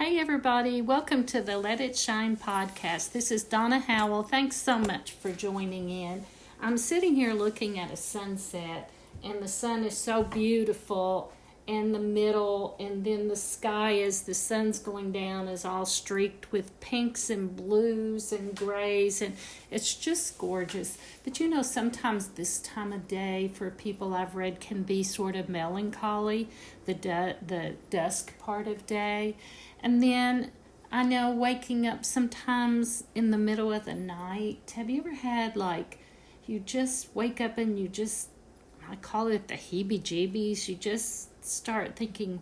Hey everybody, welcome to the Let It Shine podcast. This is Donna Howell. Thanks so much for joining in. I'm sitting here looking at a sunset, and the sun is so beautiful in the middle, and then the sky as the sun's going down is all streaked with pinks and blues and grays, and it's just gorgeous. But you know, sometimes this time of day for people I've read can be sort of melancholy, the dusk part of day. And then I know waking up sometimes in the middle of the night. Have you ever had you just wake up and I call it the heebie-jeebies. You just start thinking,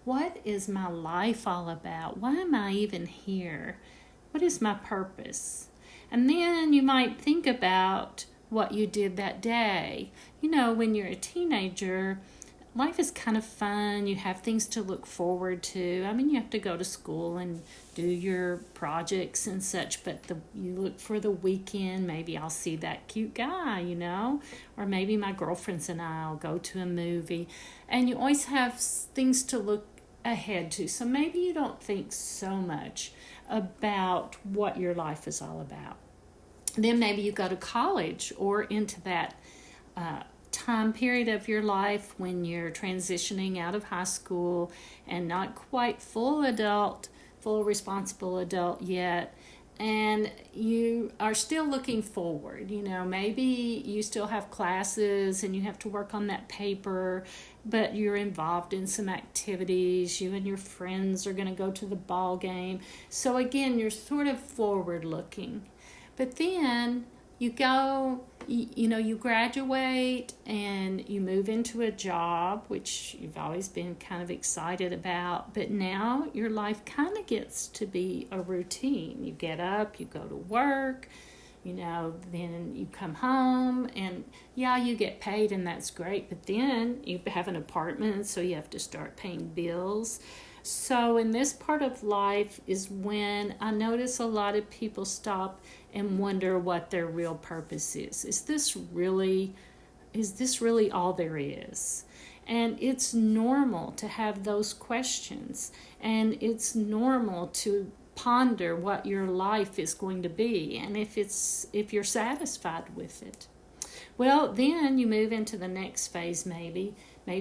what is my life all about? Why am I even here? What is my purpose? And then you might think about what you did that day. You know, when you're a teenager, life is kind of fun. You have things to look forward to. I mean, you have to go to school and do your projects and such, but you look for the weekend. Maybe I'll see that cute guy, or maybe my girlfriends and I'll go to a movie. And you always have things to look ahead to. So maybe you don't think so much about what your life is all about. Then maybe you go to college or into that time period of your life when you're transitioning out of high school and not quite full responsible adult yet, and you are still looking forward. Maybe you still have classes and you have to work on that paper, but you're involved in some activities. You and your friends are going to go to the ball game. So again, you're sort of forward looking. But then you go, you graduate and you move into a job, which you've always been kind of excited about, but now your life kind of gets to be a routine. You get up, you go to work, then you come home, and you get paid, and that's great, but then you have an apartment, so you have to start paying bills. So in this part of life is when I notice a lot of people stop and wonder what their real purpose is. Is this really all there is? And it's normal to have those questions, and it's normal to ponder what your life is going to be, and if you're satisfied with it. Well, then you move into the next phase. Maybe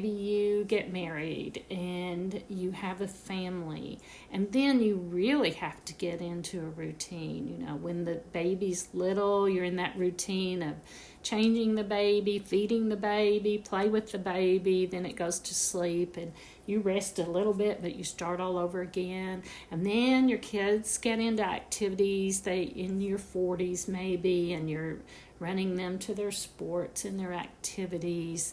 you get married and you have a family, and then you really have to get into a routine. When the baby's little, you're in that routine of changing the baby, feeding the baby, play with the baby, then it goes to sleep, and you rest a little bit, but you start all over again. And then your kids get into activities, in your 40s maybe, and you're running them to their sports and their activities.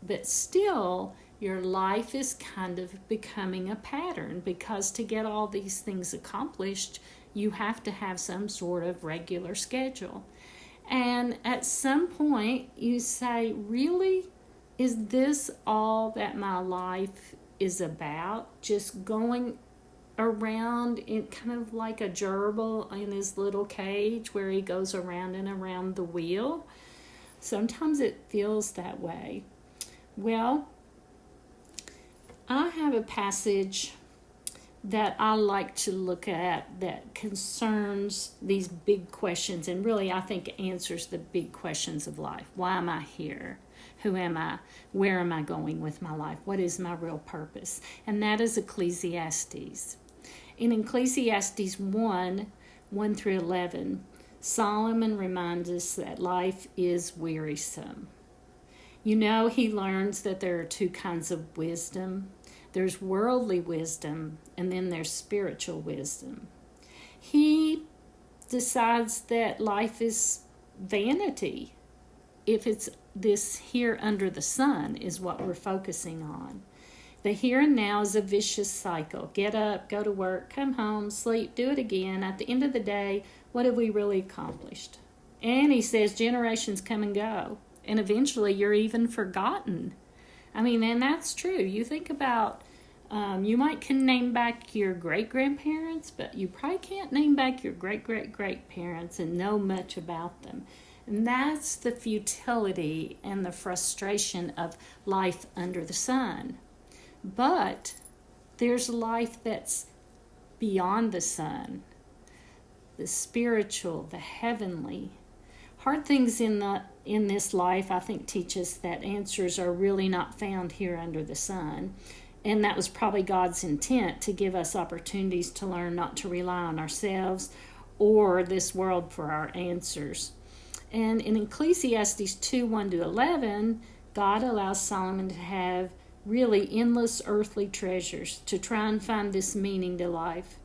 But still, your life is kind of becoming a pattern, because to get all these things accomplished, you have to have some sort of regular schedule. And at some point, you say, really, is this all that my life is about? Just going around in kind of like a gerbil in his little cage where he goes around and around the wheel? Sometimes it feels that way. Well, I have a passage that I like to look at that concerns these big questions, and really I think answers the big questions of life. Why am I here? Who am I? Where am I going with my life? What is my real purpose? And that is Ecclesiastes. In Ecclesiastes 1 through 11, Solomon reminds us that life is wearisome. He learns that there are two kinds of wisdom. There's worldly wisdom, and then there's spiritual wisdom. He decides that life is vanity if it's this here under the sun is what we're focusing on. The here and now is a vicious cycle. Get up, go to work, come home, sleep, do it again. At the end of the day, what have we really accomplished? And he says generations come and go, and eventually you're even forgotten. And that's true. You think about, you can name back your great-grandparents, but you probably can't name back your great-great-great-parents and know much about them. And that's the futility and the frustration of life under the sun. But There's life that's beyond the sun, the spiritual, the heavenly. Hard things in this life, I think, teach us that answers are really not found here under the sun. And that was probably God's intent, to give us opportunities to learn not to rely on ourselves or this world for our answers. And in Ecclesiastes 2:1-11, God allows Solomon to have really endless earthly treasures to try and find this meaning to life.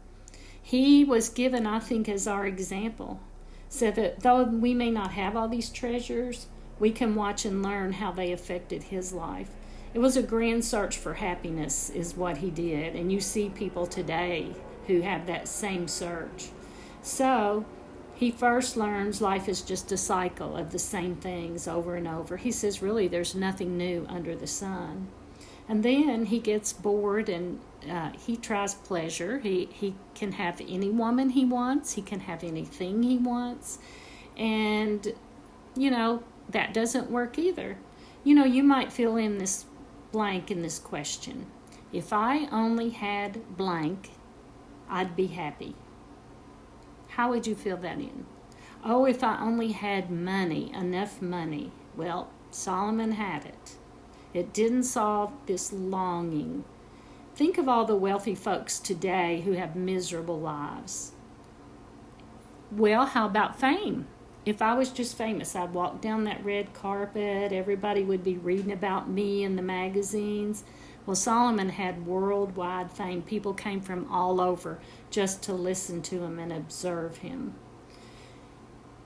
He was given, I think, as our example, so that though we may not have all these treasures, we can watch and learn how they affected his life. It was a grand search for happiness is what he did, and you see people today who have that same search. So he first learns life is just a cycle of the same things over and over. He says, really, there's nothing new under the sun. And then he gets bored and he tries pleasure. He can have any woman he wants. He can have anything he wants. And, that doesn't work either. You might fill in this blank in this question. If I only had blank, I'd be happy. How would you fill that in? Oh, if I only had money, enough money. Well, Solomon had it. It didn't solve this longing. Think of all the wealthy folks today who have miserable lives. Well, how about fame? If I was just famous, I'd walk down that red carpet. Everybody would be reading about me in the magazines. Well, Solomon had worldwide fame. People came from all over just to listen to him and observe him.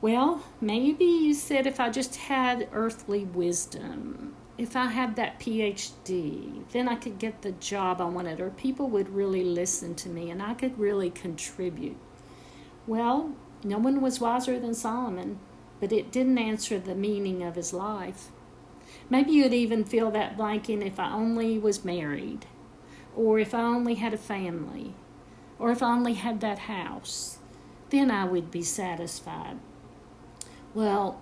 Well, maybe you said if I just had earthly wisdom, if I had that PhD, then I could get the job I wanted, or people would really listen to me and I could really contribute. Well, no one was wiser than Solomon, but it didn't answer the meaning of his life. Maybe you'd even fill that blank in if I only was married, or if I only had a family, or if I only had that house, then I would be satisfied. Well,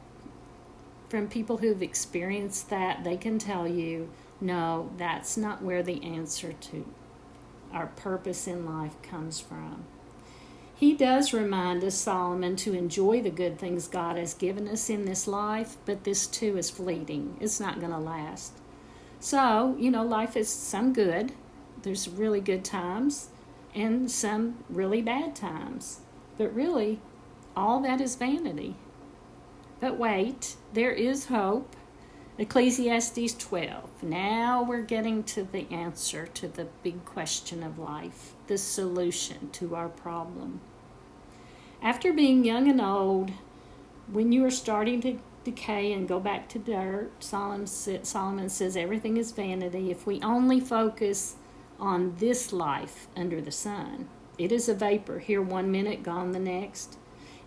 from people who've experienced that, they can tell you, no, that's not where the answer to our purpose in life comes from. He does remind us, Solomon, to enjoy the good things God has given us in this life, but this too is fleeting. It's not going to last. So, life is some good. There's really good times and some really bad times. But really, all that is vanity. But wait, there is hope. Ecclesiastes 12. Now we're getting to the answer to the big question of life, the solution to our problem. After being young and old, when you are starting to decay and go back to dirt, Solomon says everything is vanity. If we only focus on this life under the sun, it is a vapor, here 1 minute, gone the next.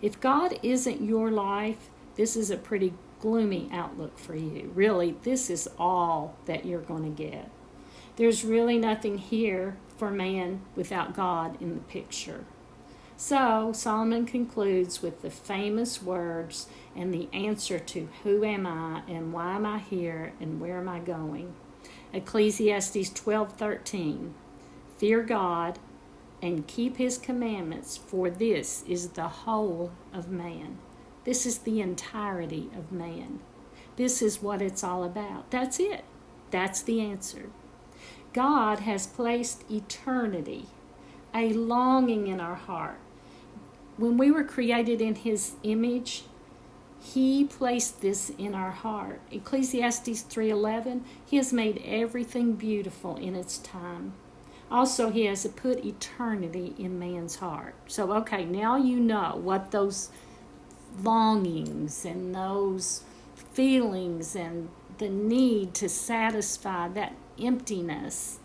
If God isn't your life, this is a pretty gloomy outlook for you. Really, this is all that you're going to get. There's really nothing here for man without God in the picture. So, Solomon concludes with the famous words and the answer to who am I and why am I here and where am I going. Ecclesiastes 12:13. Fear God and keep his commandments, for this is the whole of man. This is the entirety of man. This is what it's all about. That's it. That's the answer. God has placed eternity, a longing in our heart. When we were created in his image, he placed this in our heart. Ecclesiastes 3:11, he has made everything beautiful in its time. Also, he has put eternity in man's heart. So, okay, now you know what those longings and those feelings and the need to satisfy that emptiness,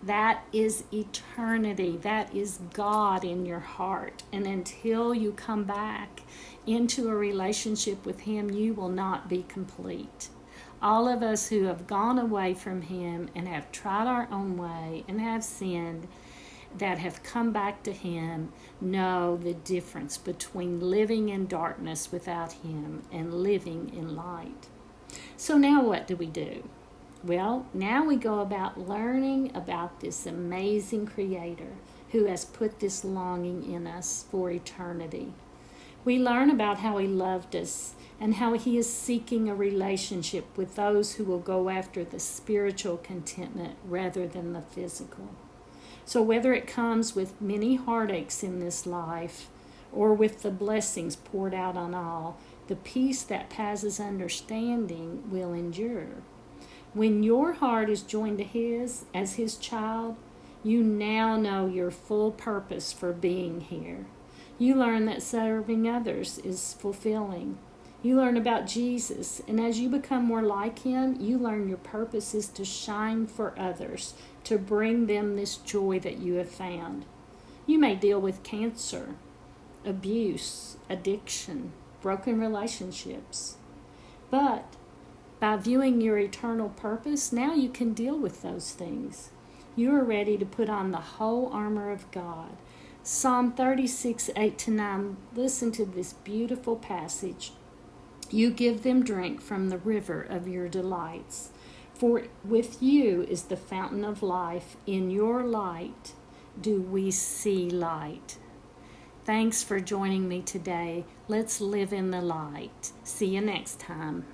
that is eternity. That is God in your heart. And until you come back into a relationship with him, you will not be complete. All of us who have gone away from him and have tried our own way and have sinned, that have come back to him, know the difference between living in darkness without him and living in light. So now what do? Well, now we go about learning about this amazing Creator who has put this longing in us for eternity. We learn about how He loved us and how He is seeking a relationship with those who will go after the spiritual contentment rather than the physical. So whether it comes with many heartaches in this life or with the blessings poured out on all, the peace that passes understanding will endure. When your heart is joined to His as His child, you now know your full purpose for being here. You learn that serving others is fulfilling. You learn about Jesus, and as you become more like Him, you learn your purpose is to shine for others, to bring them this joy that you have found. You may deal with cancer, abuse, addiction, broken relationships, but by viewing your eternal purpose, now you can deal with those things. You are ready to put on the whole armor of God. Psalm 36, 8-9, listen to this beautiful passage. You give them drink from the river of your delights. For with you is the fountain of life. In your light do we see light. Thanks for joining me today. Let's live in the light. See you next time.